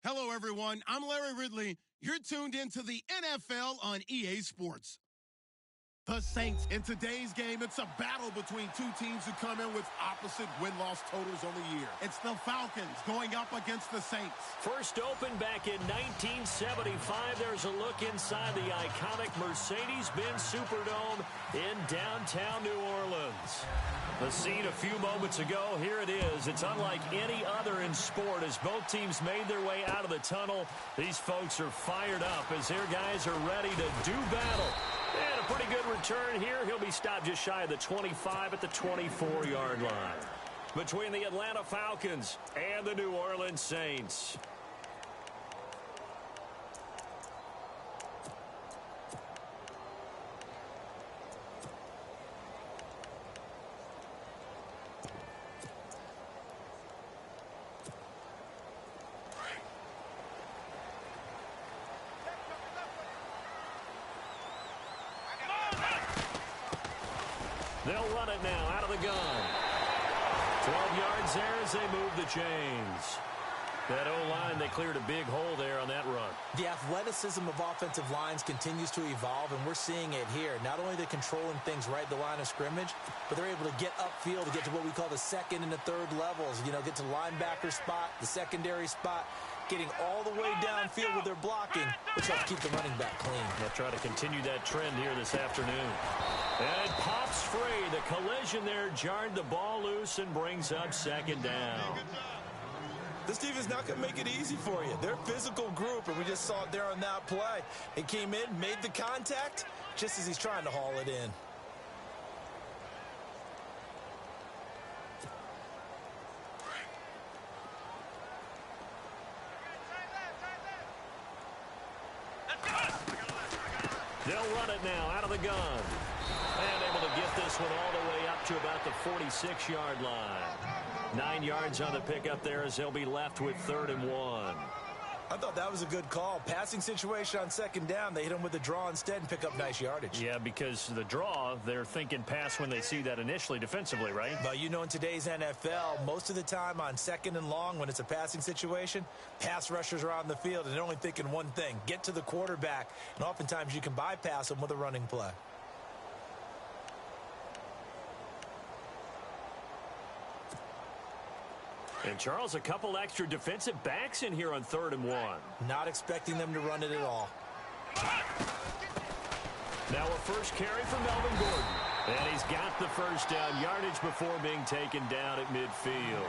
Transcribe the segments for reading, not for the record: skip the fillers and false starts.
Hello, everyone. I'm Larry Ridley. You're tuned into the NFL on EA Sports. The Saints, in today's game, it's a battle between two teams who come in with opposite win-loss totals on the year. It's the Falcons going up against the Saints. First opened back in 1975. There's a look inside the iconic Mercedes-Benz Superdome in downtown New Orleans. The scene a few moments ago, here it is. It's unlike any other in sport. As both teams made their way out of the tunnel, these folks are fired up as their guys are ready to do battle. And a pretty good return here. He'll be stopped just shy of the 25 at the 24-yard line. Between the Atlanta Falcons and the New Orleans Saints. They'll run it now out of the gun. 12 yards there as they move the chains. That O-line, they cleared a big hole there on that run. The athleticism of offensive lines continues to evolve, and we're seeing it here. Not only are they controlling things right at the line of scrimmage, but they're able to get upfield to get to what we call the second and the third levels. You know, get to the linebacker spot, the secondary spot, getting all the way downfield with their blocking, which helps keep the running back clean. They'll try to continue that trend here this afternoon. And it pops free. The collision there jarred the ball loose and brings up second down. This defense is not going to make it easy for you. They're a physical group, and we just saw it there on that play. It came in, made the contact, just as he's trying to haul it in. They'll run it now out of the gun. And able to get this one all the way up to about the 46-yard line. 9 yards on the pickup there as they'll be left with 3rd and 1. I thought that was a good call. Passing situation on second down. They hit him with the draw instead and pick up nice yardage. Yeah, because the draw, they're thinking pass when they see that initially defensively, right? But you know, in today's NFL, most of the time on second and long, when it's a passing situation, pass rushers are on the field and they're only thinking one thing, get to the quarterback. And oftentimes you can bypass them with a running play. And, Charles, a couple extra defensive backs in here on 3rd and 1. Not expecting them to run it at all. Now a first carry for Melvin Gordon. And he's got the first down yardage before being taken down at midfield.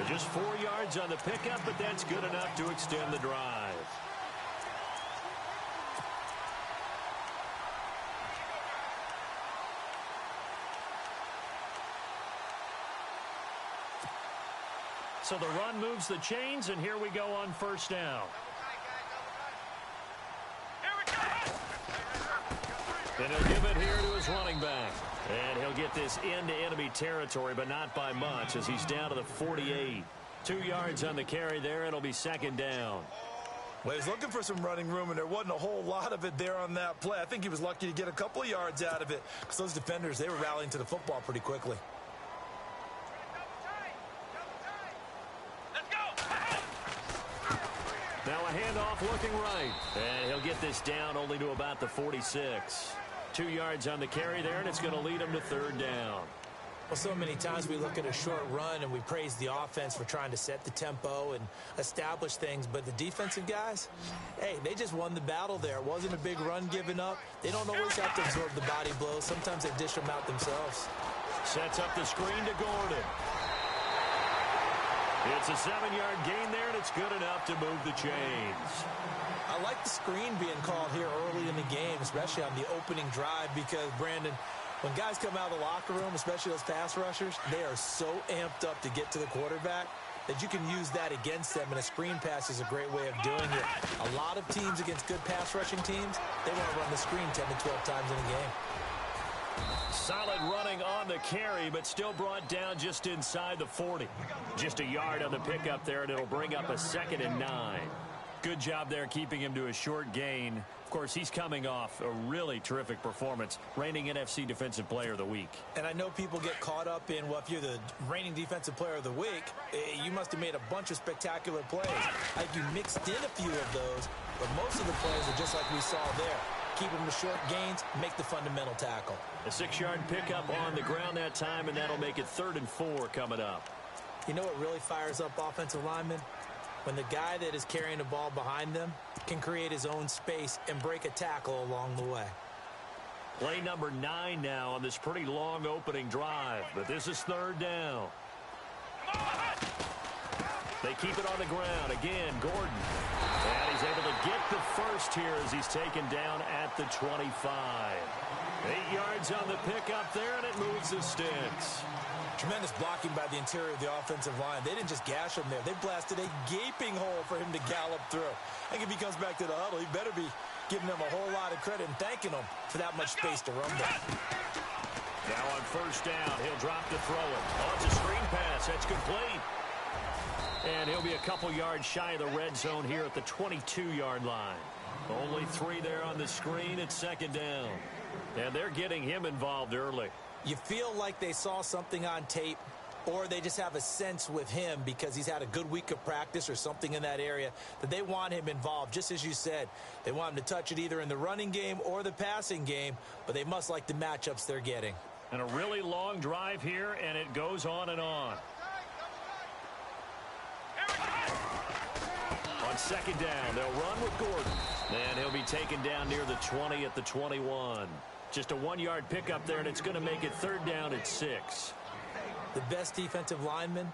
Just 4 yards on the pickup, but that's good enough to extend the drive. So the run moves the chains, and here we go on first down. And he'll give it here to his running back. And he'll get this into enemy territory, but not by much, as he's down to the 48. 2 yards on the carry there. It'll be second down. Well, he's looking for some running room, and there wasn't a whole lot of it there on that play. I think he was lucky to get a couple of yards out of it, because those defenders, they were rallying to the football pretty quickly. Now a handoff looking right. And he'll get this down only to about the 46. 2 yards on the carry there, and it's going to lead him to 3rd down. Well, so many times we look at a short run and we praise the offense for trying to set the tempo and establish things. But the defensive guys, hey, they just won the battle there. It wasn't a big run given up. They don't always have to absorb the body blows. Sometimes they dish them out themselves. Sets up the screen to Gordon. It's a 7-yard gain there, and it's good enough to move the chains. I like the screen being called here early in the game, especially on the opening drive, because, Brandon, when guys come out of the locker room, especially those pass rushers, they are so amped up to get to the quarterback that you can use that against them, and a screen pass is a great way of doing it. A lot of teams against good pass rushing teams, they want to run the screen 10 to 12 times in a game. Solid running on the carry, but still brought down just inside the 40. Just a yard on the pickup there, and it'll bring up a 2nd and 9. Good job there keeping him to a short gain. Of course, he's coming off a really terrific performance, reigning NFC Defensive Player of the Week. And I know people get caught up in, well, if you're the reigning Defensive Player of the Week, you must have made a bunch of spectacular plays. Like you mixed in a few of those, but most of the plays are just like we saw there. Keep them to short gains, make the fundamental tackle. A 6-yard pickup on the ground that time, and that'll make it 3rd and 4 coming up. You know what really fires up offensive linemen? When the guy that is carrying the ball behind them can create his own space and break a tackle along the way. Play number 9 now on this pretty long opening drive, but this is 3rd down. They keep it on the ground. Again, Gordon. And he's able to get the first here as he's taken down at the 25. 8 yards on the pickup there, and it moves the sticks. Tremendous blocking by the interior of the offensive line. They didn't just gash him there. They blasted a gaping hole for him to gallop through. I think if he comes back to the huddle, he better be giving them a whole lot of credit and thanking them for that much space to run there. Now on 1st down, he'll drop to throw it. Oh, it's a screen pass. That's complete. And he'll be a couple yards shy of the red zone here at the 22-yard line. Only 3 there on the screen. It's 2nd down. And they're getting him involved early. You feel like they saw something on tape, or they just have a sense with him because he's had a good week of practice or something in that area that they want him involved. Just as you said, they want him to touch it either in the running game or the passing game, but they must like the matchups they're getting. And a really long drive here, and it goes on and on. On 2nd down, they'll run with Gordon. And he'll be taken down near the 20 at the 21. Just a 1-yard pickup there, and it's going to make it 3rd down at 6. The best defensive linemen,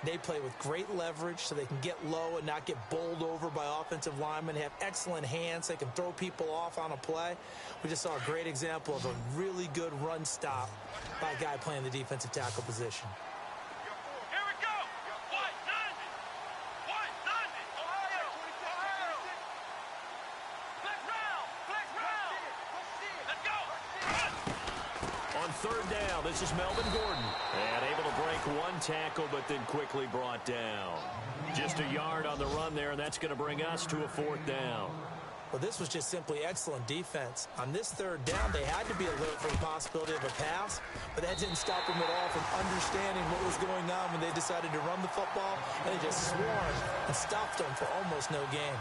they play with great leverage so they can get low and not get bowled over by offensive linemen. They have excellent hands. They can throw people off on a play. We just saw a great example of a really good run stop by a guy playing the defensive tackle position. On 3rd down, this is Melvin Gordon. And able to break 1 tackle, but then quickly brought down. Just a yard on the run there, and that's going to bring us to a 4th down. Well, this was just simply excellent defense. On this 3rd down, they had to be alert for the possibility of a pass, but that didn't stop them at all from understanding what was going on when they decided to run the football, and they just swarmed and stopped them for almost no gain.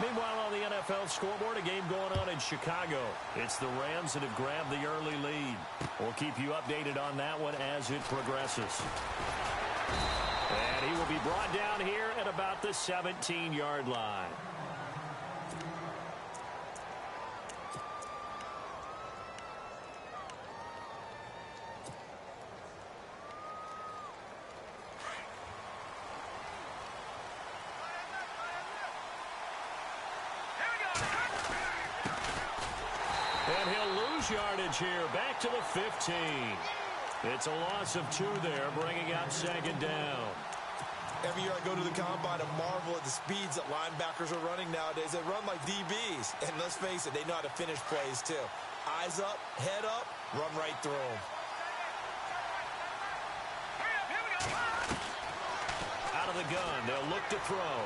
Meanwhile, on the NFL scoreboard, a game going on in Chicago. It's the Rams that have grabbed the early lead. We'll keep you updated on that one as it progresses. And he will be brought down here at about the 17-yard line. And he'll lose yardage here, back to the 15. It's a loss of 2 there, bringing up 2nd down. Every year I go to the combine and marvel at the speeds that linebackers are running nowadays. They run like DBs. And let's face it, they know how to finish plays too. Eyes up, head up, run right through them. Out of the gun, they'll look to throw.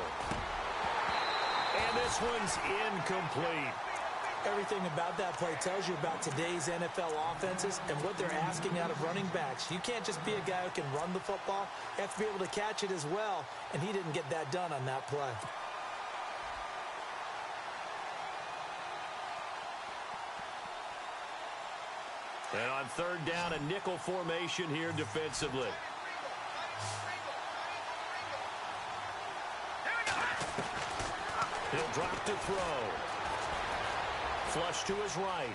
And this one's incomplete. Everything about that play tells you about today's NFL offenses and what they're asking out of running backs. You can't just be a guy who can run the football. You have to be able to catch it as well, and he didn't get that done on that play. And on 3rd down, a nickel formation here defensively. He'll drop to throw. Flush to his right.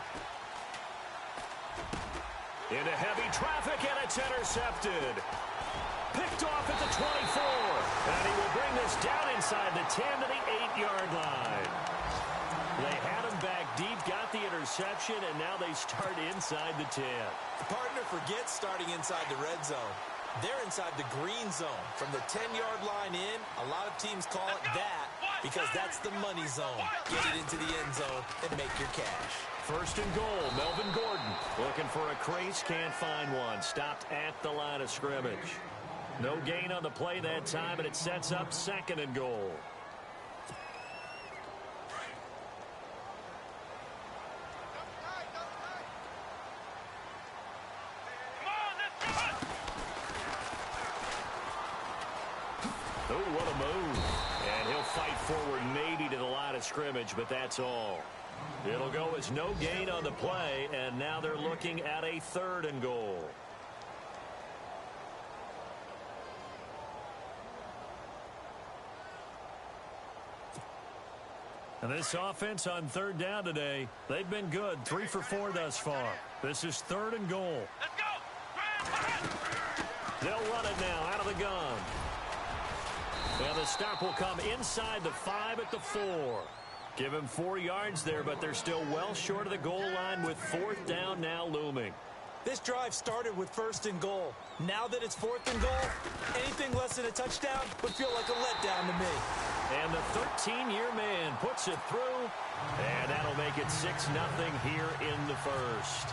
Into heavy traffic, and it's intercepted. Picked off at the 24. And he will bring this down inside the 10 to the 8-yard line. They had him back deep, got the interception, and now they start inside the 10. The partner forgets starting inside the red zone. They're inside the green zone. From the 10-yard line in, a lot of teams call it that because that's the money zone. Get it into the end zone and make your cash. 1st and goal, Melvin Gordon looking for a crease, can't find one. Stopped at the line of scrimmage. No gain on the play that time, and it sets up 2nd and goal. Oh, what a move. And he'll fight forward maybe to the line of scrimmage, but that's all. It'll go as no gain on the play, and now they're looking at a 3rd and goal. And this offense on 3rd down today, they've been good. 3 for 4 thus far. This is 3rd and goal. Let's go! They'll run it now out of the gun. And the stop will come inside the 5 at the 4. Give him 4 yards there, but they're still well short of the goal line with 4th down now looming. This drive started with 1st and goal. Now that it's 4th and goal, anything less than a touchdown would feel like a letdown to me. And the 13-year man puts it through, and that'll make it 6-0 here in the 1st.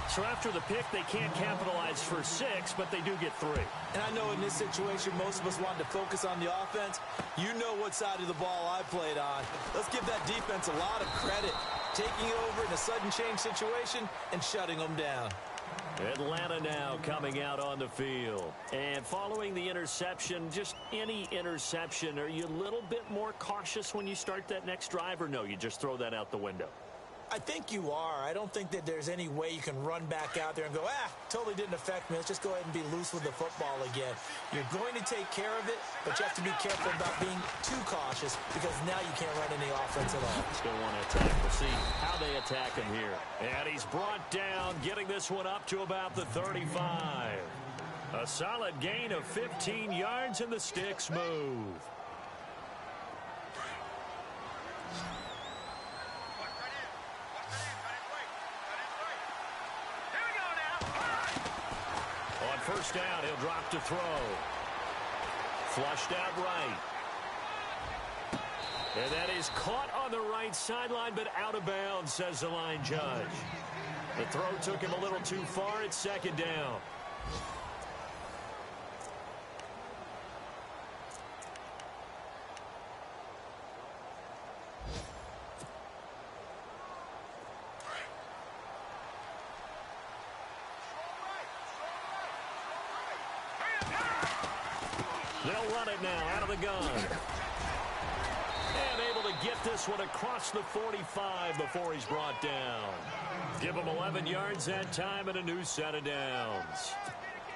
So after the pick, they can't capitalize for 6, but they do get 3. And I know in this situation, most of us wanted to focus on the offense. You know what side of the ball I played on. Let's give that defense a lot of credit, taking it over in a sudden change situation and shutting them down. Atlanta now coming out on the field. And following the interception, just any interception, are you a little bit more cautious when you start that next drive, or no, you just throw that out the window? I think you are. I don't think that there's any way you can run back out there and go, totally didn't affect me. Let's just go ahead and be loose with the football again. You're going to take care of it, but you have to be careful about being too cautious because now you can't run any offense at all. Still want to attack. We'll see how they attack him here. And he's brought down, getting this one up to about the 35. A solid gain of 15 yards, and the sticks move. First down, he'll drop to throw. Flushed out right. And that is caught on the right sideline, but out of bounds, says the line judge. The throw took him a little too far. It's 2nd down. They'll run it now out of the gun. And able to get this one across the 45 before he's brought down. Give him 11 yards that time and a new set of downs.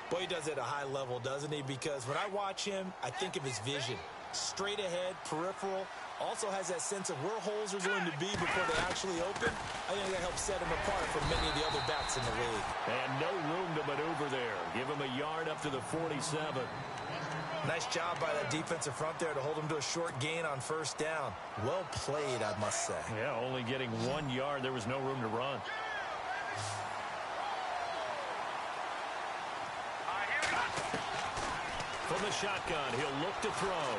Boy, he does it at a high level, doesn't he? Because when I watch him, I think of his vision. Straight ahead, peripheral. Also has that sense of where holes are going to be before they actually open. I think that helps set him apart from many of the other backs in the league. And no room to maneuver there. Give him a yard up to the 47. Nice job by that defensive front there to hold him to a short gain on 1st down. Well played, I must say. Yeah, only getting 1 yard. There was no room to run. From the shotgun, he'll look to throw.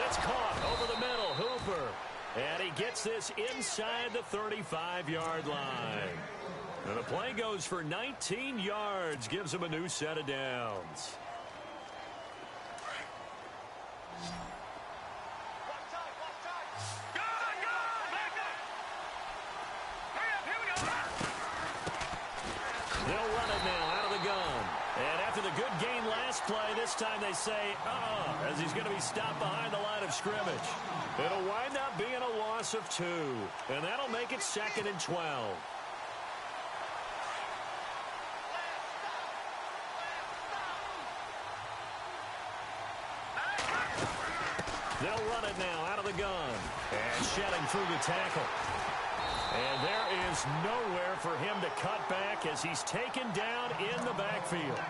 It's caught over the middle. Hooper. And he gets this inside the 35-yard line. And the play goes for 19 yards. Gives him a new set of downs. They'll run it now out of the gun. And after the good gain last play, this time they say, as he's going to be stopped behind the line of scrimmage. It'll wind up being a loss of 2. And that'll make it 2nd and 12. They'll run it now out of the gun. And shedding through the tackle. And there is nowhere for him to cut back as he's taken down in the backfield.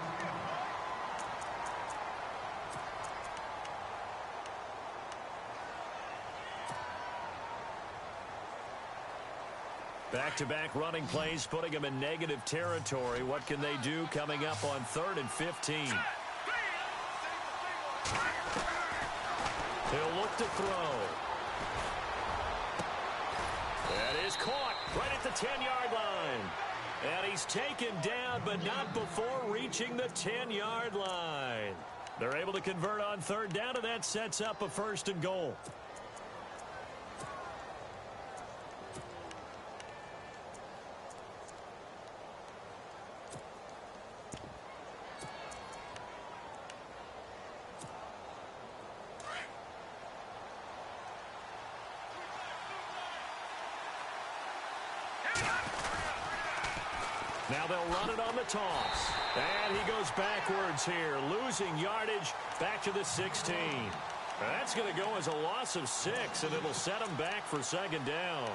Back-to-back running plays, putting him in negative territory. What can they do coming up on 3rd and 15? He'll look to throw. That is caught right at the 10-yard line. And he's taken down, but not before reaching the 10-yard line. They're able to convert on 3rd down, and that sets up a 1st and goal. Now they'll run it on the toss. And he goes backwards here, losing yardage back to the 16. That's going to go as a loss of 6, and it'll set him back for second down.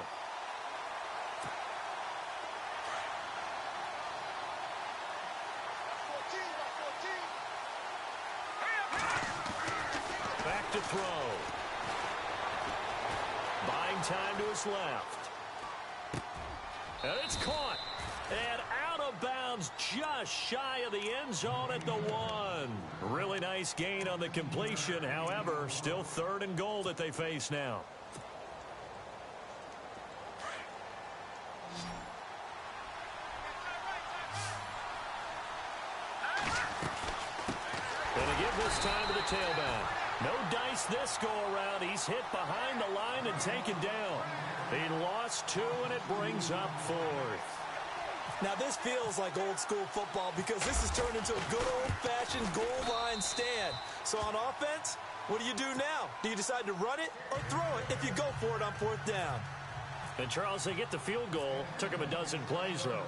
Back to throw. Buying time to his left. And it's caught. And out of bounds just shy of the end zone at the 1. Really nice gain on the completion. However, still 3rd and goal that they face now. Gonna give this time to the tailback. No dice this go-around. He's hit behind the line and taken down. He lost 2, and it brings up 4th. Now, this feels like old-school football because this has turned into a good old-fashioned goal line stand. So on offense, what do you do now? Do you decide to run it or throw it if you go for it on 4th down? And, Charles, they get the field goal. Took him a dozen plays, though.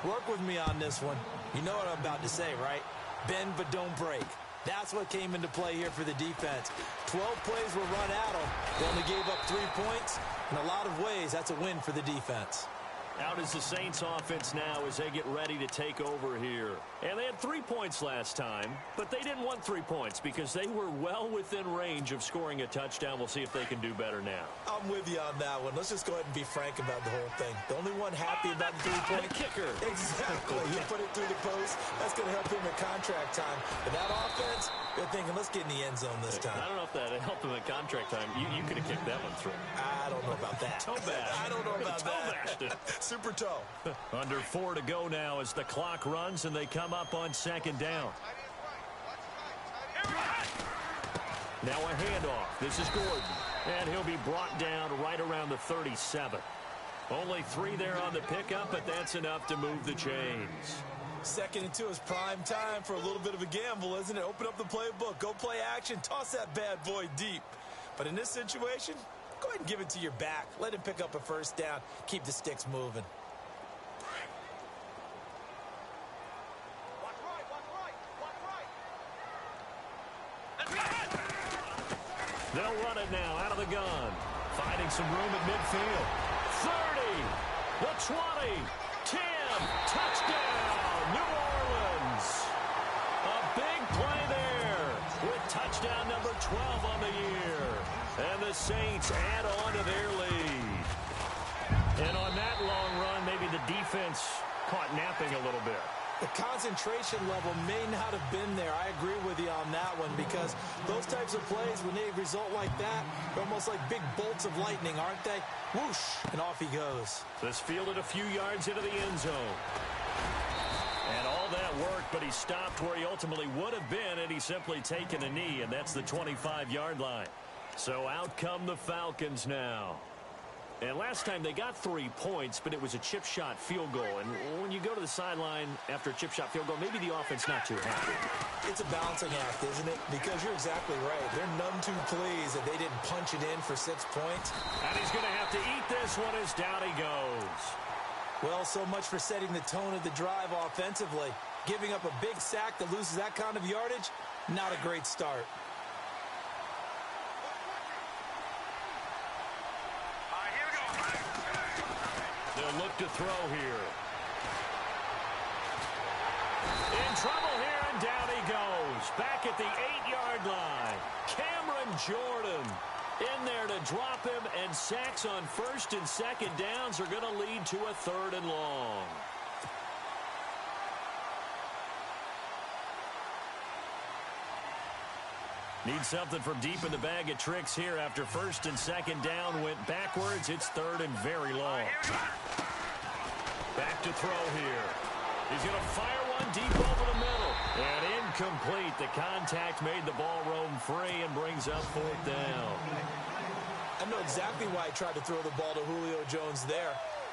Work with me on this one. You know what I'm about to say, right? Bend but don't break. That's what came into play here for the defense. 12 plays were run at them. They only gave up 3 points. In a lot of ways, that's a win for the defense. Out is the Saints offense now as they get ready to take over here. And they had 3 points last time, but they didn't want 3 points because they were well within range of scoring a touchdown. We'll see if they can do better now. I'm with you on that one. Let's just go ahead and be frank about the whole thing. The only one happy about the 3-point kicker. Exactly. You put it through the post. That's going to help him at contract time. But that offense, they're thinking, let's get in the end zone this time. I don't know if that helped him at contract time. You could have kicked that one through. I don't know about that. Toe bash. I don't know about toe that. bashed it. Super toe. Under 4 to go now as the clock runs and they come up on 2nd down. Now a handoff. This is Gordon. And he'll be brought down right around the 37. Only 3 there on the pickup, but that's enough to move the chains. 2nd and 2 is prime time for a little bit of a gamble, isn't it? Open up the playbook. Go play action. Toss that bad boy deep. But in this situation, go ahead and give it to your back. Let him pick up a 1st down. Keep the sticks moving. They'll run it now out of the gun. Finding some room at midfield. 30, the 20, 10, touchdown, New Orleans. A big play there with touchdown number 12 on the year. And the Saints add on to their lead. And on that long run, maybe the defense caught napping a little bit. The concentration level may not have been there. I agree with you on that one because those types of plays, when they result like that, they're almost like big bolts of lightning, aren't they? Whoosh, and off he goes. This fielded a few yards into the end zone. And all that worked, but he stopped where he ultimately would have been, and he's simply taken a knee, and that's the 25-yard line. So out come the Falcons now. And last time they got 3 points, but it was a chip shot field goal. And when you go to the sideline after a chip shot field goal, maybe the offense not too happy. It's a balancing act, isn't it? Because you're exactly right. They're none too pleased that they didn't punch it in for 6 points. And he's going to have to eat this one as down he goes. Well, so much for setting the tone of the drive offensively. Giving up a big sack that loses that kind of yardage, not a great start. They'll look to throw here. In trouble here, and down he goes. Back at the 8-yard line. Cameron Jordan in there to drop him, and sacks on 1st and 2nd downs are going to lead to a 3rd and long. Need something from deep in the bag of tricks here after 1st and 2nd down went backwards. It's 3rd and very long. Back to throw here. He's going to fire one deep over the middle. And incomplete. The contact made the ball roam free and brings up 4th down. I know exactly why he tried to throw the ball to Julio Jones there.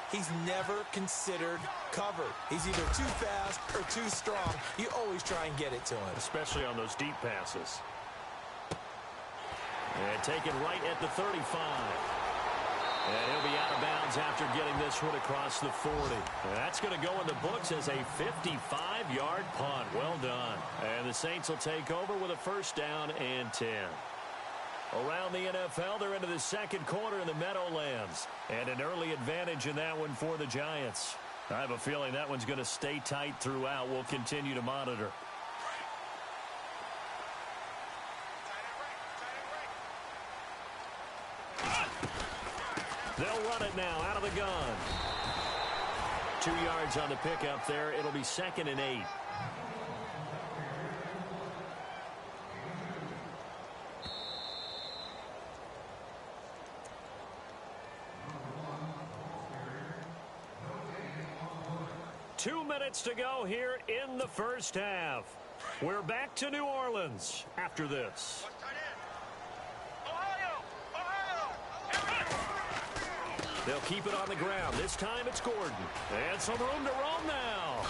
He's never considered covered. He's either too fast or too strong. You always try and get it to him. Especially on those deep passes. And taken right at the 35. And he'll be out of bounds after getting this one across the 40. And that's going to go in the books as a 55-yard punt. Well done. And the Saints will take over with a first down and 10. Around the NFL, they're into the second quarter in the Meadowlands. And an early advantage in that one for the Giants. I have a feeling that one's going to stay tight throughout. We'll continue to monitor. They'll run it now out of the gun. 2 yards on the pickup there. It'll be 2nd and 8. Two minutes to go here in the first half. We're back to New Orleans after this. They'll keep it on the ground. This time it's Gordon. And some room to roam now.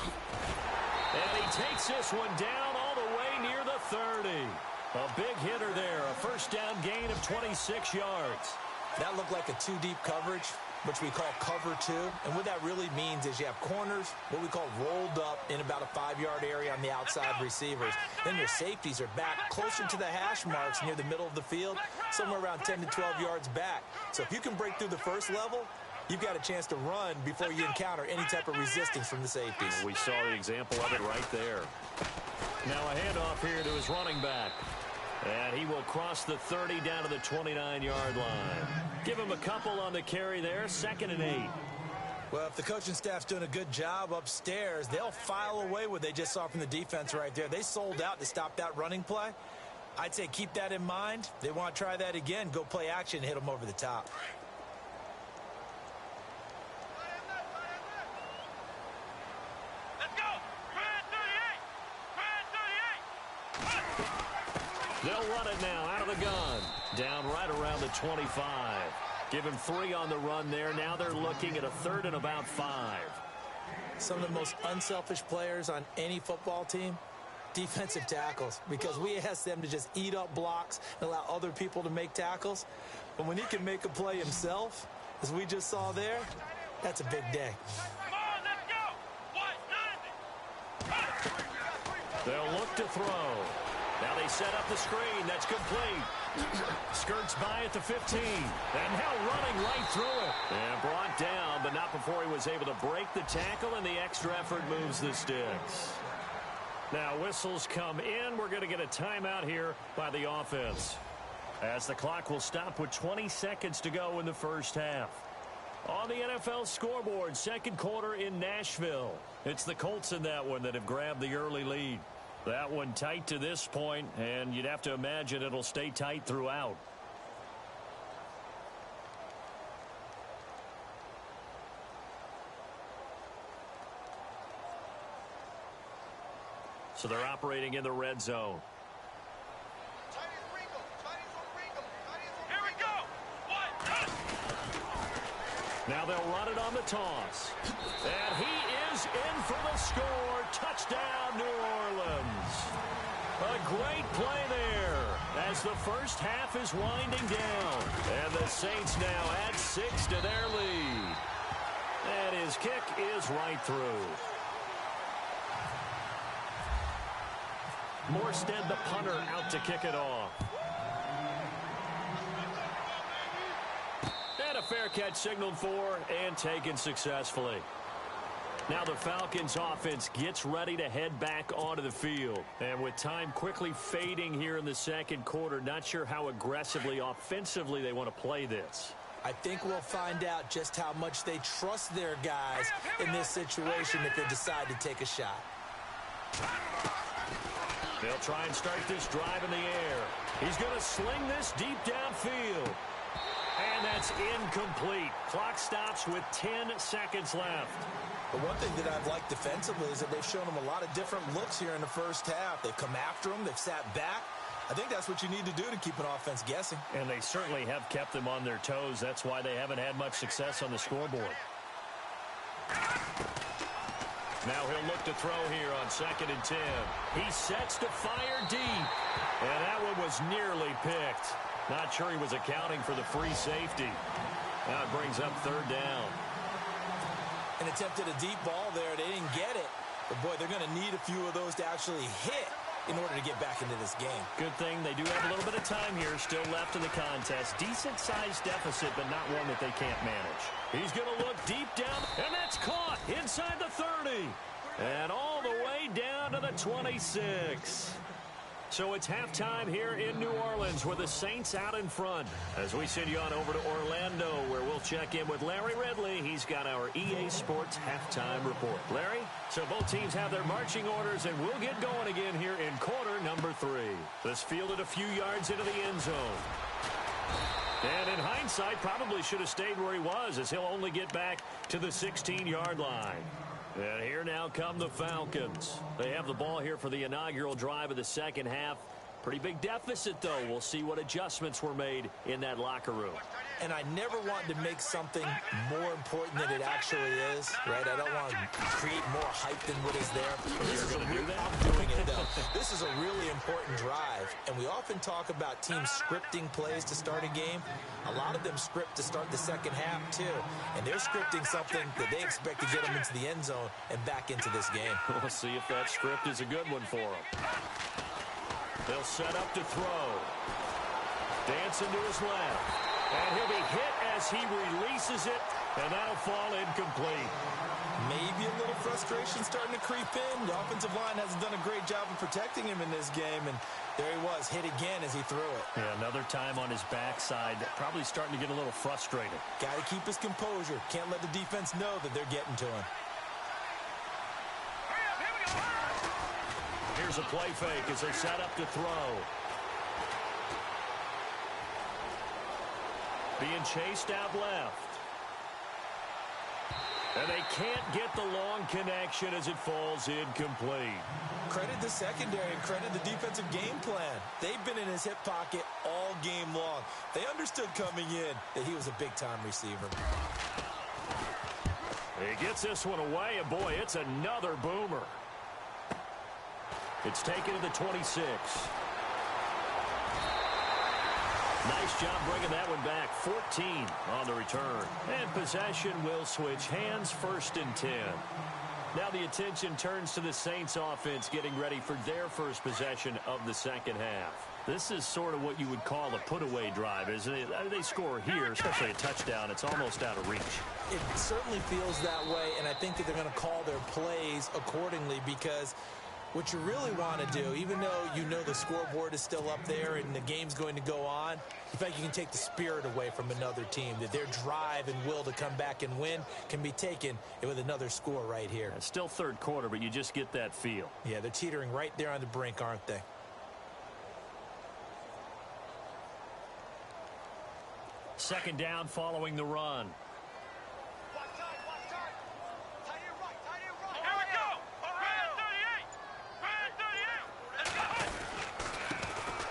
And he takes this one down all the way near the 30. A big hitter there. A first down gain of 26 yards. That looked like a two-deep coverage, which we call cover two. And what that really means is you have corners, what we call rolled up in about a 5-yard area on the outside receivers. Then your safeties are back closer to the hash marks near the middle of the field, somewhere around 10 to 12 yards back. So if you can break through the first level, you've got a chance to run before you encounter any type of resistance from the safeties. We saw the example of it right there. Now a handoff here to his running back. And he will cross the 30 down to the 29-yard line. Give him a couple on the carry there. 2nd and 8. Well, if the coaching staff's doing a good job upstairs, they'll file away what they just saw from the defense right there. They sold out to stop that running play. I'd say keep that in mind. They want to try that again. Go play action, hit them over the top. They'll run it now out of the gun. Down right around the 25. Give him 3 on the run there. Now they're looking at a 3rd and about 5. Some of the most unselfish players on any football team, defensive tackles, because we ask them to just eat up blocks and allow other people to make tackles. But when he can make a play himself, as we just saw there, that's a big day. They'll look to throw. Now they set up the screen. That's complete. Skirts by at the 15. And now running right through it. And brought down, but not before he was able to break the tackle, and the extra effort moves the sticks. Now whistles come in. We're going to get a timeout here by the offense, as the clock will stop with 20 seconds to go in the first half. On the NFL scoreboard, second quarter in Nashville. It's the Colts in that one that have grabbed the early lead. That one tight to this point, and you'd have to imagine it'll stay tight throughout. So they're operating in the red zone. Here we go. Now they'll run it on the toss. And he is in for the score. Touchdown, New Orleans. A great play there as the first half is winding down. And the Saints now add 6 to their lead. And his kick is right through. Morstead, the punter, out to kick it off. And a fair catch signaled for and taken successfully. Now the Falcons offense gets ready to head back onto the field. And with time quickly fading here in the second quarter, not sure how aggressively, offensively they want to play this. I think we'll find out just how much they trust their guys in this situation if they decide to take a shot. They'll try and start this drive in the air. He's going to sling this deep downfield. And that's incomplete. Clock stops with 10 seconds left. But one thing that I've liked defensively is that they've shown them a lot of different looks here in the first half. They've come after them. They've sat back. I think that's what you need to do to keep an offense guessing. And they certainly have kept them on their toes. That's why they haven't had much success on the scoreboard. Now he'll look to throw here on 2nd and 10. He sets to fire deep. And that one was nearly picked. Not sure he was accounting for the free safety. Now it brings up third down. And attempted a deep ball there. They didn't get it. But, boy, they're going to need a few of those to actually hit in order to get back into this game. Good thing they do have a little bit of time here still left in the contest. Decent-sized deficit, but not one that they can't manage. He's going to look deep down, and that's caught inside the 30. And all the way down to the 26. So it's halftime here in New Orleans with the Saints out in front. As we send you on over to Orlando, where we'll check in with Larry Ridley. He's got our EA Sports halftime report. Larry, so both teams have their marching orders, and we'll get going again here in quarter number 3. This fielded a few yards into the end zone. And in hindsight, probably should have stayed where he was, as he'll only get back to the 16-yard line. And here now come the Falcons. They have the ball here for the inaugural drive of the second half. Pretty big deficit, though. We'll see what adjustments were made in that locker room. And I never want to make something more important than it actually is, right? I don't want to create more hype than what is there. I'm doing it, though. This is a really important drive, and we often talk about teams scripting plays to start a game. A lot of them script to start the second half, too. And they're scripting something that they expect to get them into the end zone and back into this game. We'll see if that script is a good one for them. They'll set up to throw. Dancing to his left. And he'll be hit as he releases it, and that'll fall incomplete. Maybe a little frustration starting to creep in. The offensive line hasn't done a great job of protecting him in this game, and there he was, hit again as he threw it. Yeah, another time on his backside, probably starting to get a little frustrated. Got to keep his composure. Can't let the defense know that they're getting to him. Here's a play fake as they set up to throw. Being chased out left. And they can't get the long connection as it falls incomplete. Credit the secondary and credit the defensive game plan. They've been in his hip pocket all game long. They understood coming in that he was a big-time receiver. He gets this one away, and boy, it's another boomer. It's taken to the 26. Nice job bringing that one back. 14 on the return. And possession will switch hands, 1st and 10. Now the attention turns to the Saints offense getting ready for their first possession of the second half. This is sort of what you would call a put-away drive, isn't it? They score here, especially a touchdown. It's almost out of reach. It certainly feels that way, and I think that they're going to call their plays accordingly because what you really want to do, even though you know the scoreboard is still up there and the game's going to go on, in fact, you can take the spirit away from another team, that their drive and will to come back and win can be taken with another score right here. It's still third quarter, but you just get that feel. Yeah, they're teetering right there on the brink, aren't they? Second down following the run.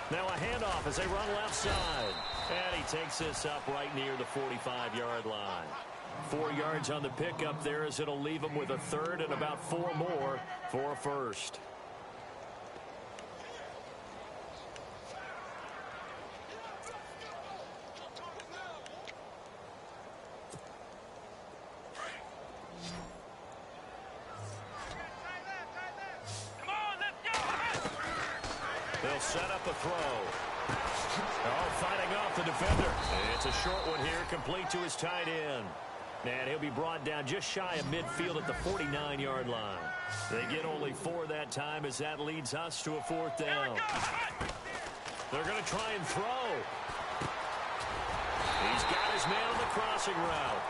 Now a handoff as they run left side. And he takes this up right near the 45-yard line. 4 yards on the pickup there as it'll leave him with a third and about 4 more for a first. They'll set up a throw. Oh, fighting off the defender. It's a short one here, complete to his tight end. And he'll be brought down just shy of midfield at the 49-yard line. They get only 4 that time as that leads us to a 4th down. They're going to try and throw. He's got his man on the crossing route.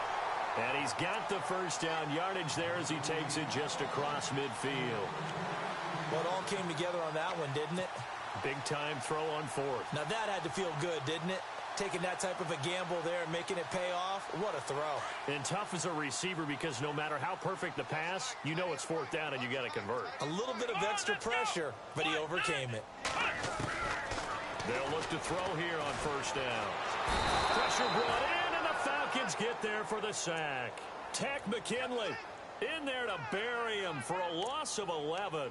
And he's got the first down yardage there as he takes it just across midfield. Well, it all came together on that one, didn't it? Big-time throw on 4th. Now that had to feel good, didn't it? Taking that type of a gamble there and making it pay off. What a throw. And tough as a receiver because no matter how perfect the pass, you know it's 4th down and you got to convert. A little bit of extra pressure, but he overcame it. They'll look to throw here on 1st down. Pressure brought in, and the Falcons get there for the sack. Tech McKinley in there to bury him for a loss of 11.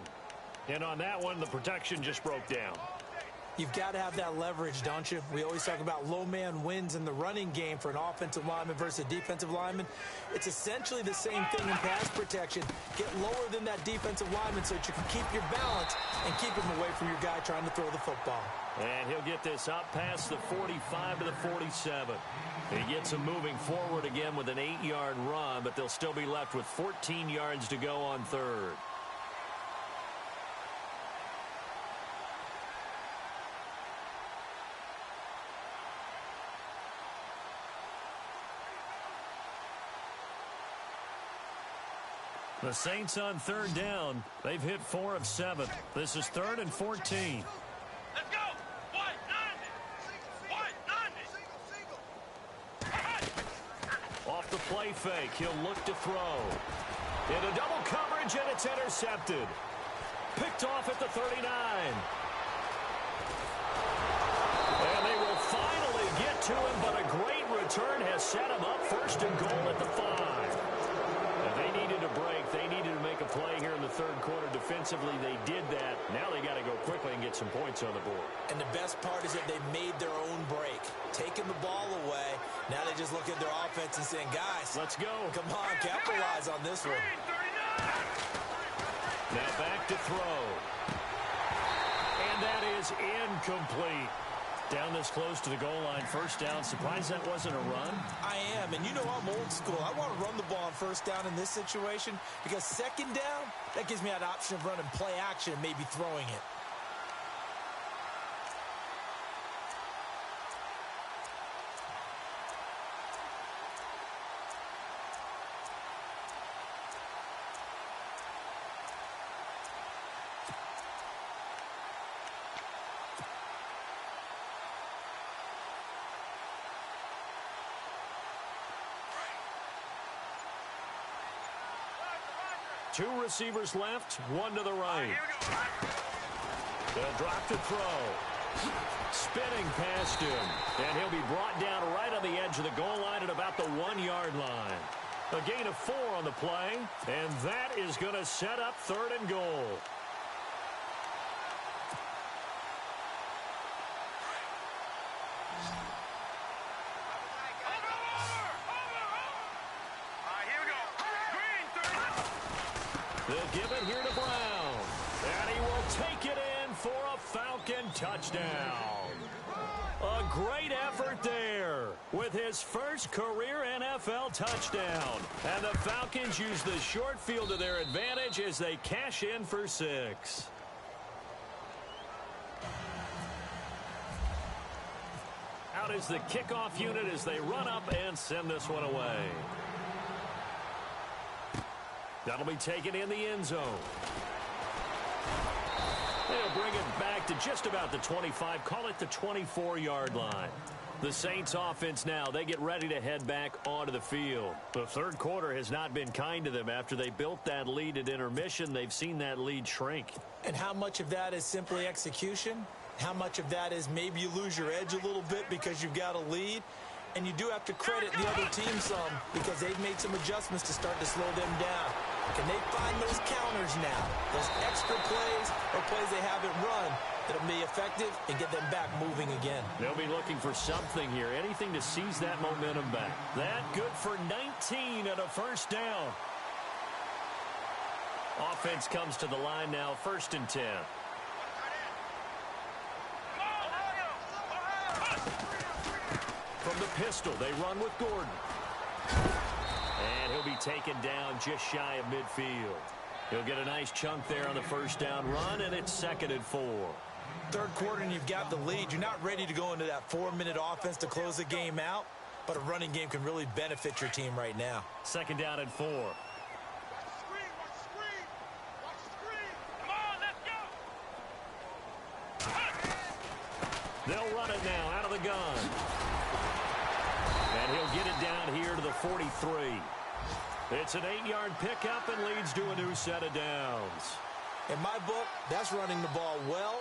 And on that one, the protection just broke down. You've got to have that leverage, don't you? We always talk about low man wins in the running game for an offensive lineman versus a defensive lineman. It's essentially the same thing in pass protection. Get lower than that defensive lineman so that you can keep your balance and keep him away from your guy trying to throw the football. And he'll get this up past the 45 to the 47. He gets him moving forward again with an 8-yard run, but they'll still be left with 14 yards to go on third. The Saints on third down. They've hit 4 of 7. This is 3rd and 14. Let's go. White, 90. Off the play fake, he'll look to throw. Into double coverage, and it's intercepted. Picked off at the 39. And they will finally get to him, but a great return has set him up 1st and goal at the 5. They needed a break. They needed to make a play here in the third quarter. Defensively, they did that. Now they got to go quickly and get some points on the board. And the best part is that they made their own break. Taking the ball away. Now they just look at their offense and saying, guys, let's go. Come on, capitalize on this one. Now back to throw. And that is incomplete. Down this close to the goal line, 1st down. Surprised that wasn't a run? I am, and you know I'm old school. I want to run the ball on 1st down in this situation because 2nd down, that gives me that option of running play action and maybe throwing it. Two receivers left, one to the right. They'll drop to throw. Spinning past him. And he'll be brought down right on the edge of the goal line at about the 1-yard line. A gain of 4 on the play, and that is going to set up 3rd and goal. They'll give it here to Brown. And he will take it in for a Falcon touchdown. A great effort there with his first career NFL touchdown. And the Falcons use the short field to their advantage as they cash in for 6. Out is the kickoff unit as they run up and send this one away. That'll be taken in the end zone. They'll bring it back to just about the 25, call it the 24-yard line. The Saints offense now, they get ready to head back onto the field. The third quarter has not been kind to them. After they built that lead at intermission, they've seen that lead shrink. And how much of that is simply execution? How much of that is maybe you lose your edge a little bit because you've got a lead? And you do have to credit the other team some because they've made some adjustments to start to slow them down. Can they find those counters now, those extra plays or plays they haven't run that'll be effective and get them back moving again? They'll be looking for something here, anything to seize that momentum back. That good for 19 at a 1st down. Offense comes to the line now, 1st and 10. From the pistol, they run with Gordon. And he'll be taken down just shy of midfield. He'll get a nice chunk there on the 1st down run, and it's 2nd and 4. Third quarter, and you've got the lead. You're not ready to go into that 4-minute offense to close the game out, but a running game can really benefit your team right now. 2nd down and 4. Watch the screen. Come on, let's go. They'll run it now out of the gun. And he'll get it down here to the 43. It's an 8-yard pickup and leads to a new set of downs. In my book, that's running the ball well,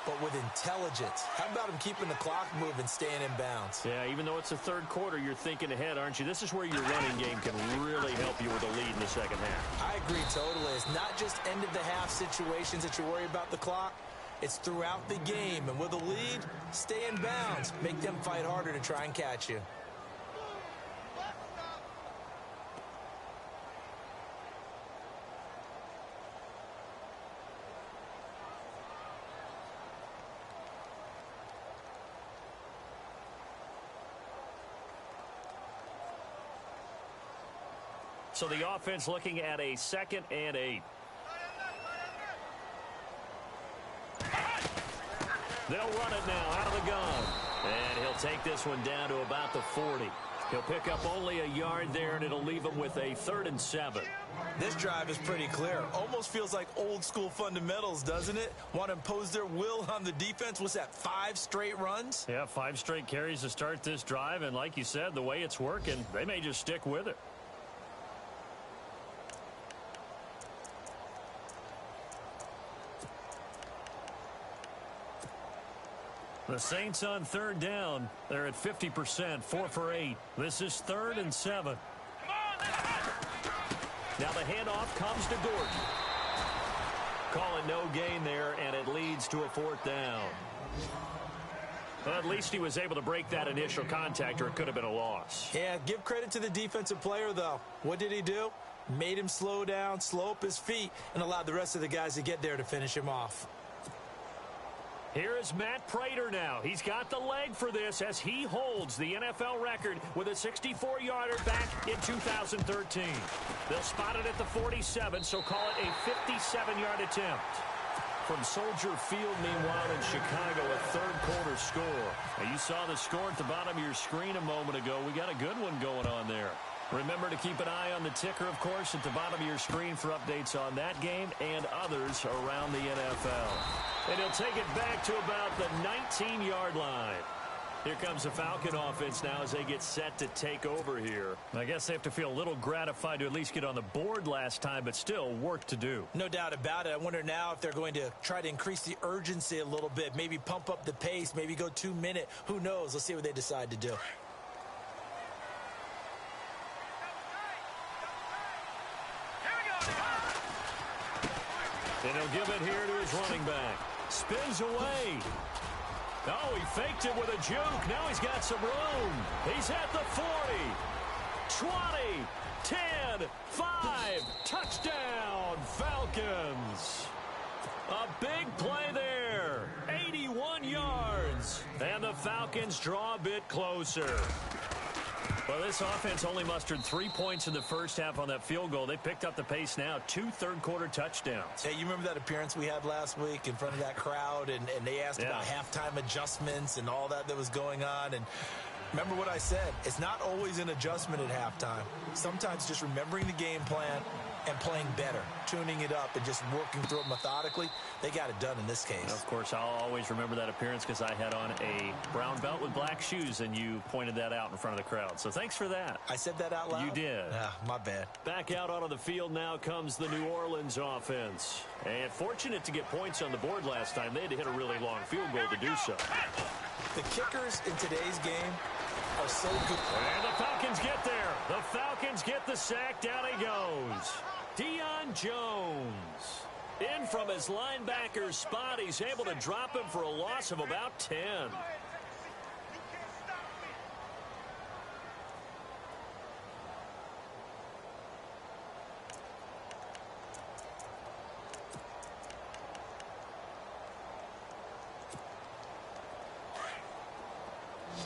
but with intelligence. How about him keeping the clock moving, staying in bounds? Yeah, even though it's the third quarter, you're thinking ahead, aren't you? This is where your running game can really help you with a lead in the second half. I agree totally. It's not just end-of-the-half situations that you worry about the clock. It's throughout the game, and with a lead, stay in bounds. Make them fight harder to try and catch you. So the offense looking at a 2nd and 8. They'll run it now out of the gun. And he'll take this one down to about the 40. He'll pick up only a yard there, and it'll leave him with a 3rd and 7. This drive is pretty clear. Almost feels like old school fundamentals, doesn't it? Want to impose their will on the defense. What's that, 5 straight runs? Yeah, 5 straight carries to start this drive. And like you said, the way it's working, they may just stick with it. The Saints on 3rd down. They're at 50%, 4 for 8. This is 3rd and 7. Now the handoff comes to Gordon. Call it no gain there, and it leads to a 4th down. Well, at least he was able to break that initial contact, or it could have been a loss. Yeah, give credit to the defensive player, though. What did he do? Made him slow down, slow up his feet, and allowed the rest of the guys to get there to finish him off. Here is Matt Prater now. He's got the leg for this as he holds the NFL record with a 64-yarder back in 2013. They'll spot it at the 47, so call it a 57-yard attempt. From Soldier Field, meanwhile, in Chicago, a 3rd quarter score. Now, you saw the score at the bottom of your screen a moment ago. We got a good one going on there. Remember to keep an eye on the ticker, of course, at the bottom of your screen for updates on that game and others around the NFL. And he'll take it back to about the 19-yard line. Here comes the Falcon offense now as they get set to take over here. I guess they have to feel a little gratified to at least get on the board last time, but still work to do. No doubt about it. I wonder now if they're going to try to increase the urgency a little bit, maybe pump up the pace, maybe go 2-minute. Who knows? Let's see what they decide to do. And he'll give it here to his running back. Spins away. Oh, he faked it with a juke. Now he's got some room. He's at the 40, 20, 10, 5. Touchdown, Falcons. A big play there. 81 yards. And the Falcons draw a bit closer. Well, this offense only mustered 3 points in the first half on that field goal. They picked up the pace now. 2 third-quarter touchdowns. Hey, you remember that appearance we had last week in front of that crowd, and they asked about halftime adjustments and all that was going on, and remember what I said. It's not always an adjustment at halftime. Sometimes just remembering the game plan and playing better, tuning it up and just working through it methodically. They got it done in this case. Of course, I'll always remember that appearance because I had on a brown belt with black shoes, and you pointed that out in front of the crowd. So thanks for that. I said that out loud? You did. My bad. Back out onto the field now comes the New Orleans offense. And fortunate to get points on the board last time. They had to hit a really long field goal to do so. The kickers in today's game are so good. And the Falcons get there. The Falcons get the sack. Down he goes. Deion Jones. In from his linebacker spot. He's able to drop him for a loss of about 10.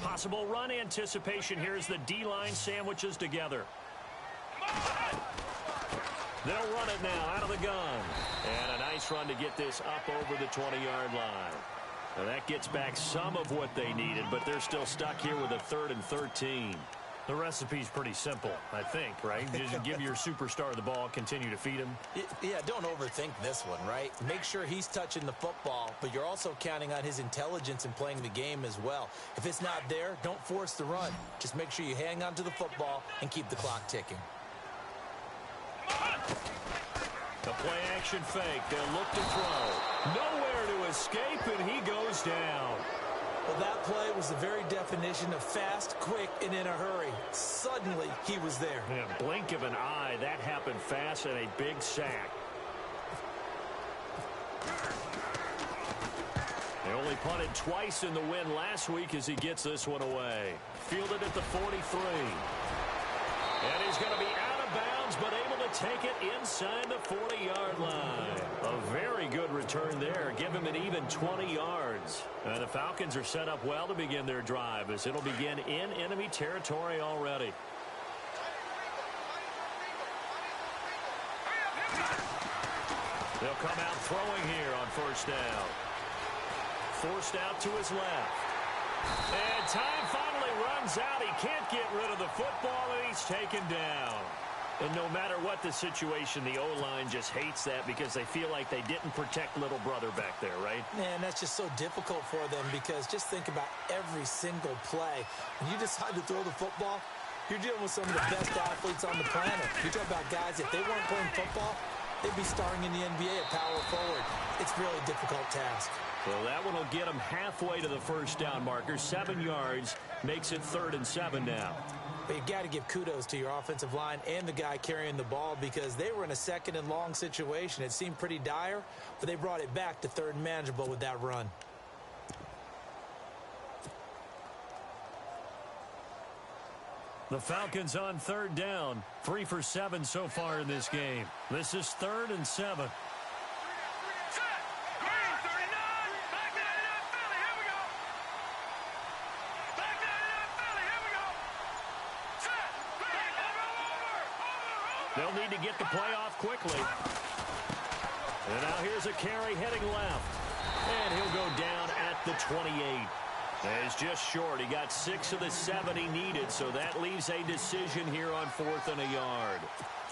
Possible run anticipation. Here's the D-line sandwiches together. They'll run it now out of the gun. And a nice run to get this up over the 20-yard line. Now that gets back some of what they needed, but they're still stuck here with a 3rd and 13. The recipe's pretty simple, I think, right? Just give your superstar the ball, continue to feed him. Yeah, don't overthink this one, right? Make sure he's touching the football, but you're also counting on his intelligence in playing the game as well. If it's not there, don't force the run. Just make sure you hang on to the football and keep the clock ticking. The play-action fake. They'll look to throw. Nowhere to escape, and he goes down. Well, that play was the very definition of fast, quick, and in a hurry. Suddenly, he was there. In a blink of an eye, that happened fast and a big sack. Only punted twice in the win last week as he gets this one away. Fielded at the 43. And he's going to be out of bounds, but able to take it inside the 40-yard line. A very good return there. Give him an even 20 yards. And the Falcons are set up well to begin their drive as it'll begin in enemy territory already. They'll come out throwing here on first down. Forced out to his left. And time finally runs out. He can't get rid of the football, and he's taken down. And no matter what the situation, the O-line just hates that because they feel like they didn't protect little brother back there, right? Man, that's just so difficult for them because just think about every single play. When you decide to throw the football, you're dealing with some of the best athletes on the planet. You talk about guys, if they weren't playing football, they'd be starring in the NBA at power forward. It's a really difficult task. Well, that one will get him halfway to the first down marker. 7 yards makes it 3rd and 7 now. But you've got to give kudos to your offensive line and the guy carrying the ball because they were in a 2nd and long situation. It seemed pretty dire, but they brought it back to 3rd and manageable with that run. The Falcons on 3rd down. 3 for 7 so far in this game. This is 3rd and 7. They'll need to get the play off quickly. And now here's a carry heading left. And he'll go down at the 28. He's just short. He got 6 of the 7 he needed, so that leaves a decision here on 4th and a yard.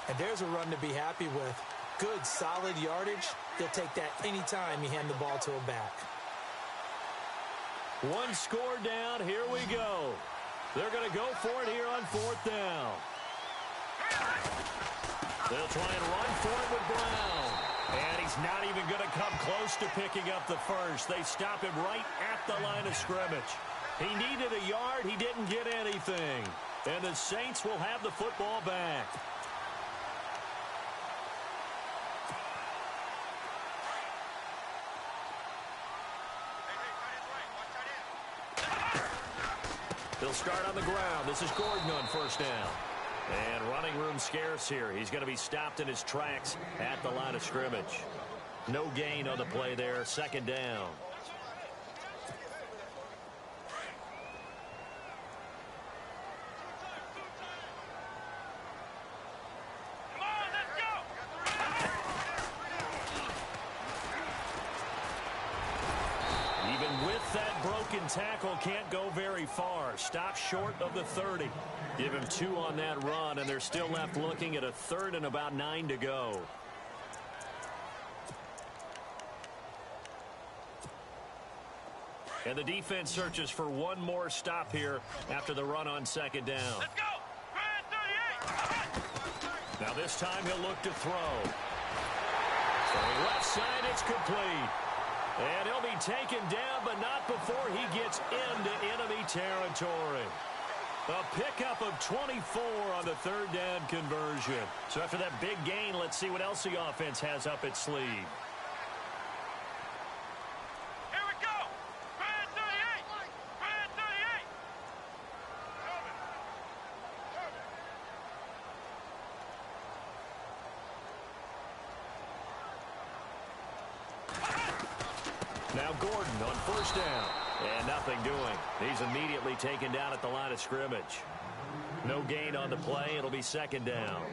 And there's a run to be happy with. Good, solid yardage. He'll take that anytime you hand the ball to a back. 1 score down. Here we go. They're going to go for it here on 4th down. They'll try and run for it with Brown. And he's not even going to come close to picking up the first. They stop him right at the line of scrimmage. He needed a yard. He didn't get anything. And the Saints will have the football back. They'll start on the ground. This is Gordon on first down. And running room scarce here. He's going to be stopped in his tracks at the line of scrimmage. No gain on the play there. 2nd down. Come on, let's go! Even with that broken tackle, can't go very far. Stop short of the 30. Give him 2 on that run, and they're still left looking at a 3rd and about 9 to go. And the defense searches for one more stop here after the run on 2nd down. Let's go! Grand 38! Now this time he'll look to throw. From left side, it's complete. And he'll be taken down, but not before he gets into enemy territory. A pickup of 24 on the 3rd down conversion. So after that big gain, let's see what else the offense has up its sleeve. Here we go! Grand 38! Grand 38! Now Gordon on first down. And nothing doing. He's immediately taken down at the line of scrimmage. No gain on the play. It'll be 2nd down.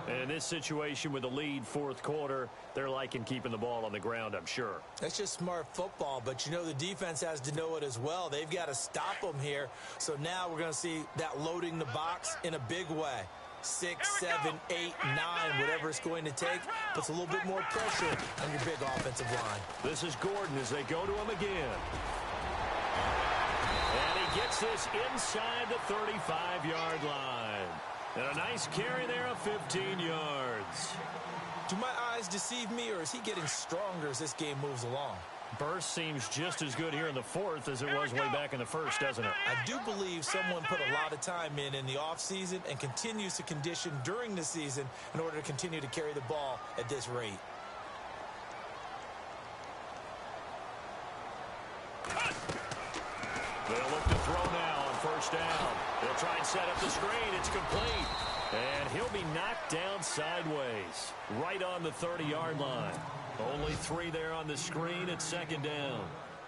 And in this situation with the lead 4th quarter, they're liking keeping the ball on the ground, I'm sure. That's just smart football, but you know the defense has to know it as well. They've got to stop them here. So now we're going to see that loading the box in a big way. 6, 7, 8, 9, whatever it's going to take, puts a little bit more pressure on your big offensive line. This is Gordon as they go to him again. And he gets this inside the 35-yard line. And a nice carry there of 15 yards. Do my eyes deceive me, or is he getting stronger as this game moves along? Burst seems just as good here in the 4th as it was way back in the 1st, doesn't it? I do believe someone put a lot of time in the offseason and continues to condition during the season in order to continue to carry the ball at this rate. They'll look to throw now on first down. They'll try and set up the screen. It's complete. And he'll be knocked down sideways, right on the 30-yard line. Only 3 there on the screen at second down.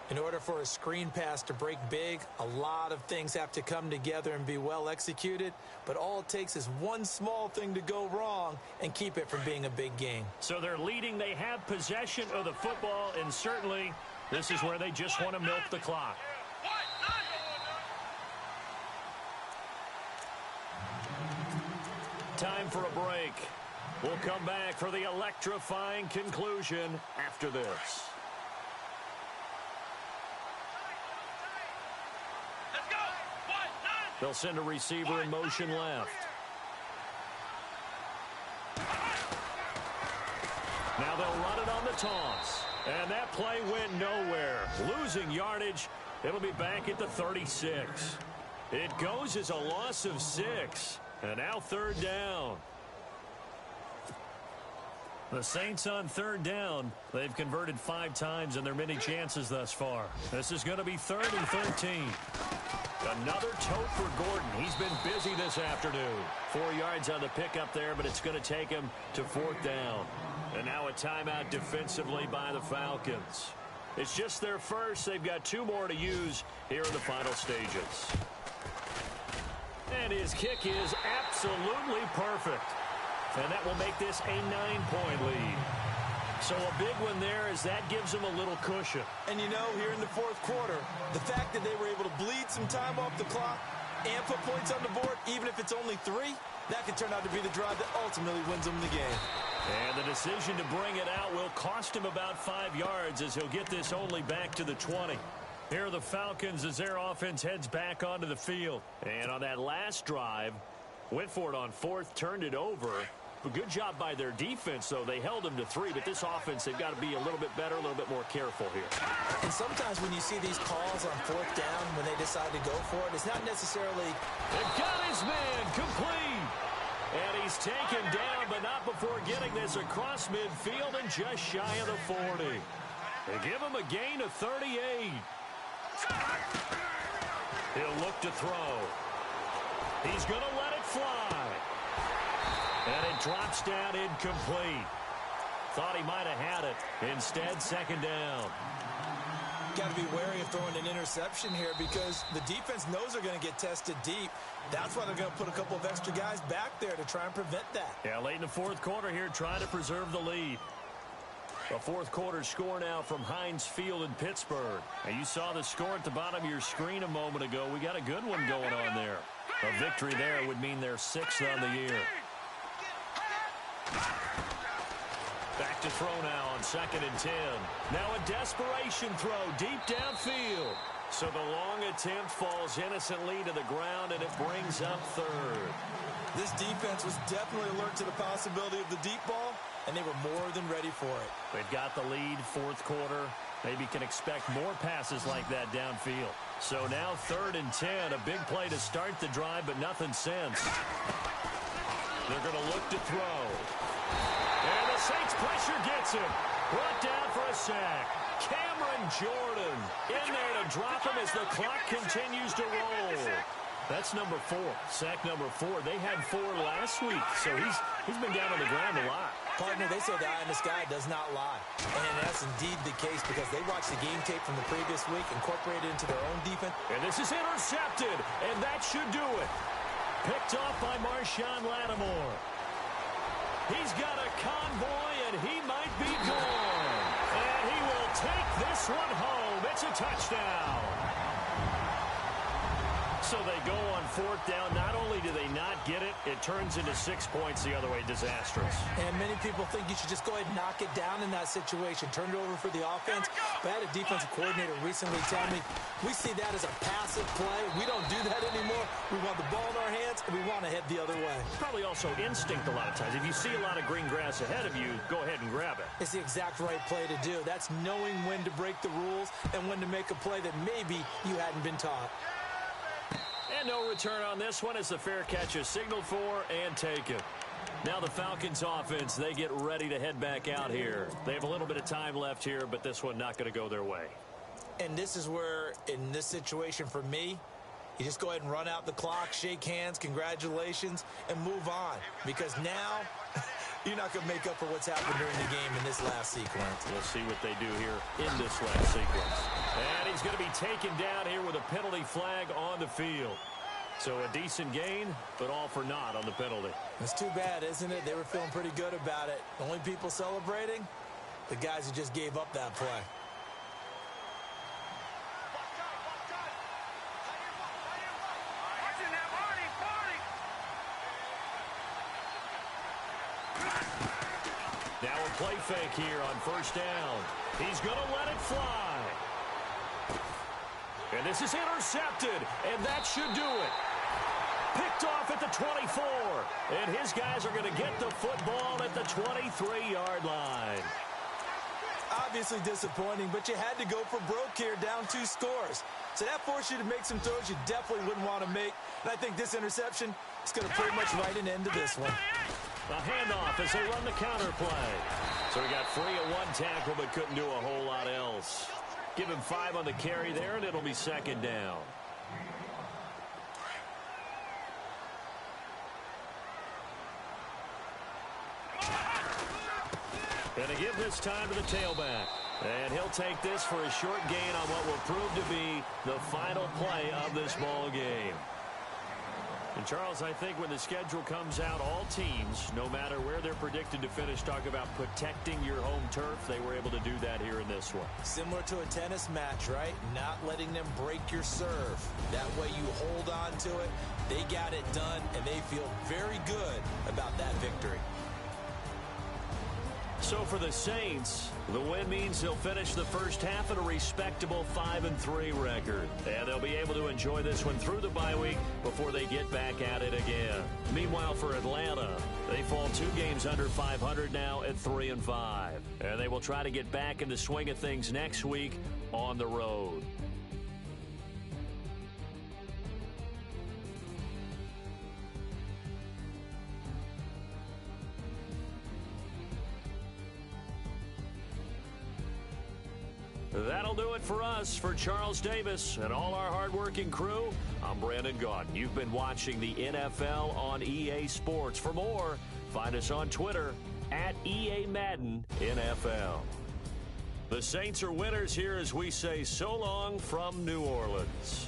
In order for a screen pass to break big, a lot of things have to come together and be well executed. But all it takes is one small thing to go wrong and keep it from being a big gain. So they're leading. They have possession of the football, and certainly this is where they just want to milk the clock. Time for a break. We'll come back for the electrifying conclusion after this. Let's go. They'll send a receiver in motion left. Now they'll run it on the toss. And that play went nowhere. Losing yardage. It'll be back at the 36. It goes as a loss of 6. And now third down. The Saints on third down. They've converted 5 times in their many chances thus far. This is going to be 3rd and 13. Another tote for Gordon. He's been busy this afternoon. 4 yards on the pickup there, but it's going to take him to 4th down. And now a timeout defensively by the Falcons. It's just their first. They've got 2 more to use here in the final stages. And his kick is absolutely perfect. And that will make this a 9-point lead. So a big one there as that gives them a little cushion. And you know, here in the 4th quarter, the fact that they were able to bleed some time off the clock and put points on the board, even if it's only 3, that could turn out to be the drive that ultimately wins them the game. And the decision to bring it out will cost him about 5 yards as he'll get this only back to the 20. Here are the Falcons as their offense heads back onto the field. And on that last drive, went for it on 4th, turned it over. A good job by their defense, though. They held them to 3, but this offense, they've got to be a little bit better, a little bit more careful here. And sometimes when you see these calls on 4th down, when they decide to go for it, it's not necessarily... They've got his man complete. And he's taken down, but not before getting this across midfield and just shy of the 40. They give him a gain of 38. He'll look to throw. He's going to let it fly. And it drops down incomplete. Thought he might have had it. Instead, 2nd down. Got to be wary of throwing an interception here because the defense knows they're going to get tested deep. That's why they're going to put a couple of extra guys back there to try and prevent that. Yeah, late in the 4th quarter here, trying to preserve the lead. A 4th quarter score now from Heinz Field in Pittsburgh. And you saw the score at the bottom of your screen a moment ago. We got a good one going on there. A victory there would mean they're 6th on the year. Back to throw now on 2nd and 10. Now a desperation throw deep downfield. So the long attempt falls innocently to the ground, and it brings up 3rd. This defense was definitely alert to the possibility of the deep ball, and they were more than ready for it. They've got the lead, 4th quarter. Maybe can expect more passes like that downfield. So now 3rd and 10, a big play to start the drive, but nothing since. They're going to look to throw. And the Saints pressure gets him. Brought down for a sack. Cameron Jordan in there to drop him as the clock continues to roll. That's number 4. Sack number 4. They had 4 last week, so he's been down on the ground a lot. Partner, they say the eye in the sky does not lie. And that's indeed the case because they watched the game tape from the previous week, incorporated into their own defense. And this is intercepted, and that should do it. Picked off by Marshawn Lattimore. He's got a convoy, and he might be gone. And he will take this one home. It's a touchdown. So they go on 4th down. Not only do they not get it, it turns into 6 points the other way. Disastrous. And many people think you should just go ahead and knock it down in that situation. Turn it over for the offense. But I had a defensive coordinator recently tell me, we see that as a passive play. We don't do that anymore. We want the ball in our hands, and we want to head the other way. Probably also instinct a lot of times. If you see a lot of green grass ahead of you, go ahead and grab it. It's the exact right play to do. That's knowing when to break the rules and when to make a play that maybe you hadn't been taught. And no return on this one as the fair catch is signaled for and taken. Now the Falcons offense, they get ready to head back out here. They have a little bit of time left here, but this one not going to go their way. And this is where, in this situation for me, you just go ahead and run out the clock, shake hands, congratulations, and move on. Because now, you're not going to make up for what's happened during the game in this last sequence. We'll see what they do here in this last sequence. And he's going to be taken down here with a penalty flag on the field. So a decent gain, but all for naught on the penalty. It's too bad, isn't it? They were feeling pretty good about it. The only people celebrating, the guys who just gave up that play. Now a play fake here on first down. He's going to let it fly. And this is intercepted, and that should do it. Picked off at the 24, and his guys are going to get the football at the 23-yard line. Obviously disappointing, but you had to go for broke here, down 2 scores. So that forced you to make some throws you definitely wouldn't want to make. And I think this interception is going to pretty much write an end to this one. A handoff as they run the counter play. So he got free at 1 tackle, but couldn't do a whole lot else. Give him 5 on the carry there, and it'll be second down. And to give this time to the tailback. And he'll take this for a short gain on what will prove to be the final play of this ball game. And, Charles, I think when the schedule comes out, all teams, no matter where they're predicted to finish, talk about protecting your home turf. They were able to do that here in this one. Similar to a tennis match, right? Not letting them break your serve. That way you hold on to it. They got it done, and they feel very good about that victory. So for the Saints, the win means they'll finish the first half at a respectable 5-3 record. And they'll be able to enjoy this one through the bye week before they get back at it again. Meanwhile, for Atlanta, they fall 2 games under 500 now at 3-5. And they will try to get back in the swing of things next week on the road. That'll do it for us. For Charles Davis and all our hardworking crew, I'm Brandon Gaudin. You've been watching the NFL on EA Sports. For more, find us on Twitter at EA Madden NFL. The Saints are winners here as we say so long from New Orleans.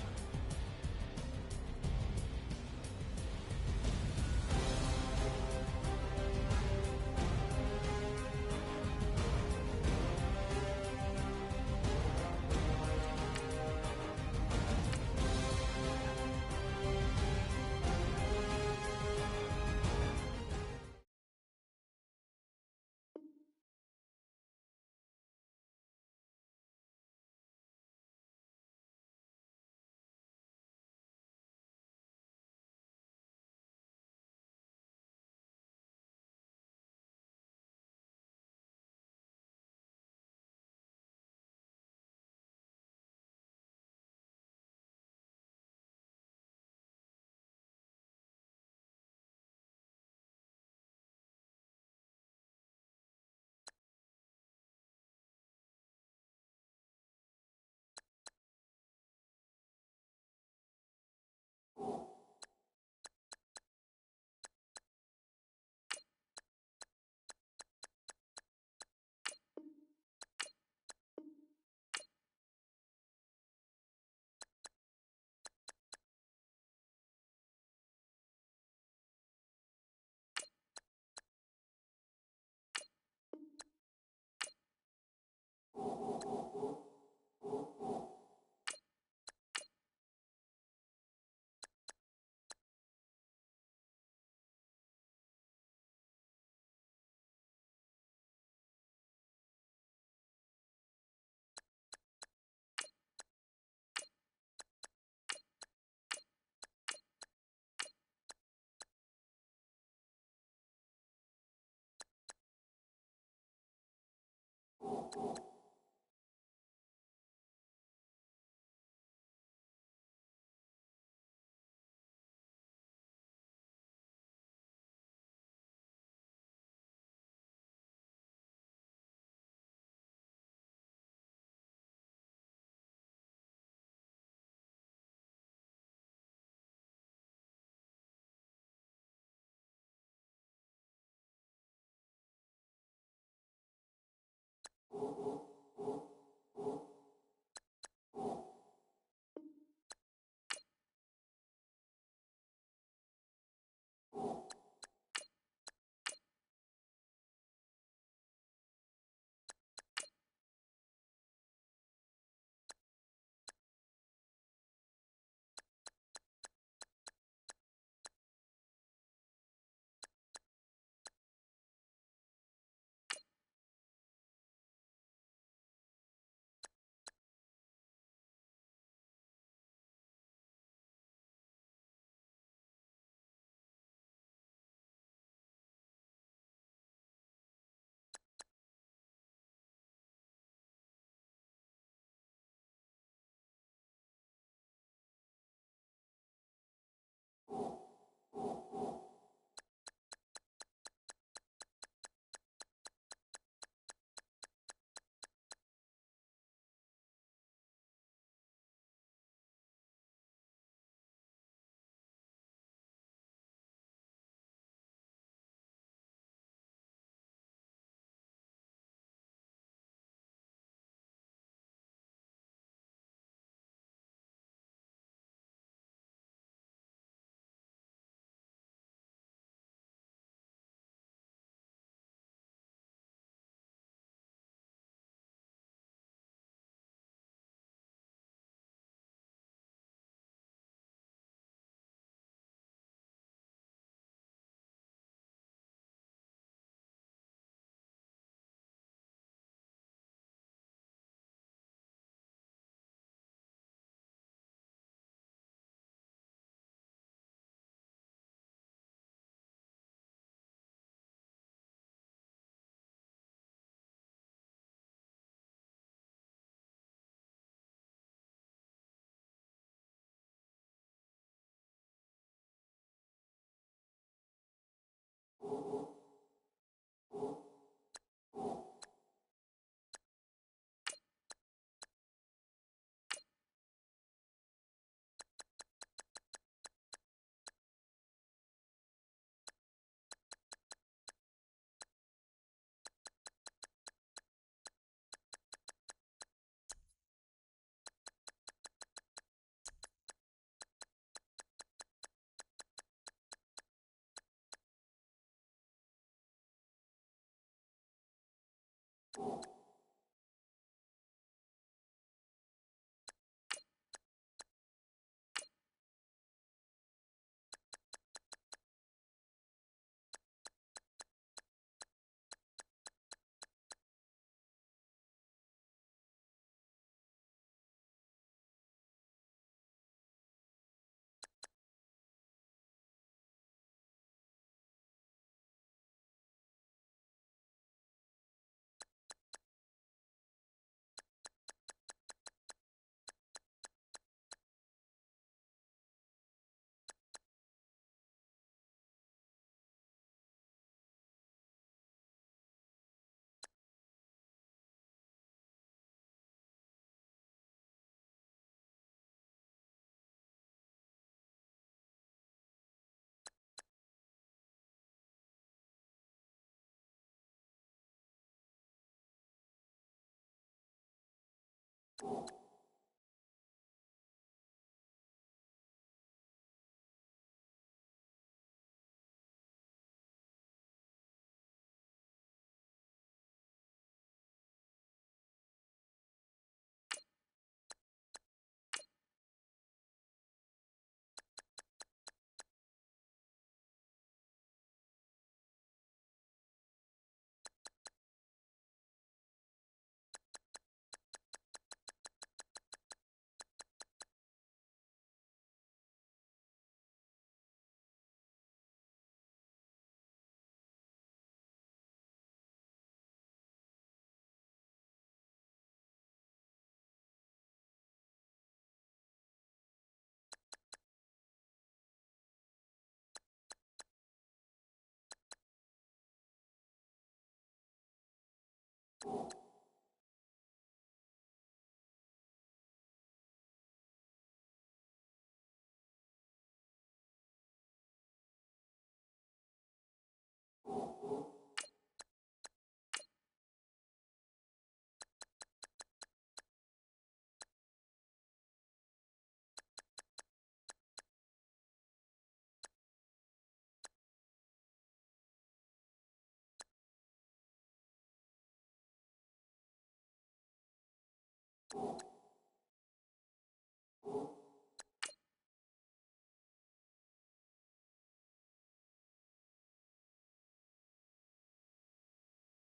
it.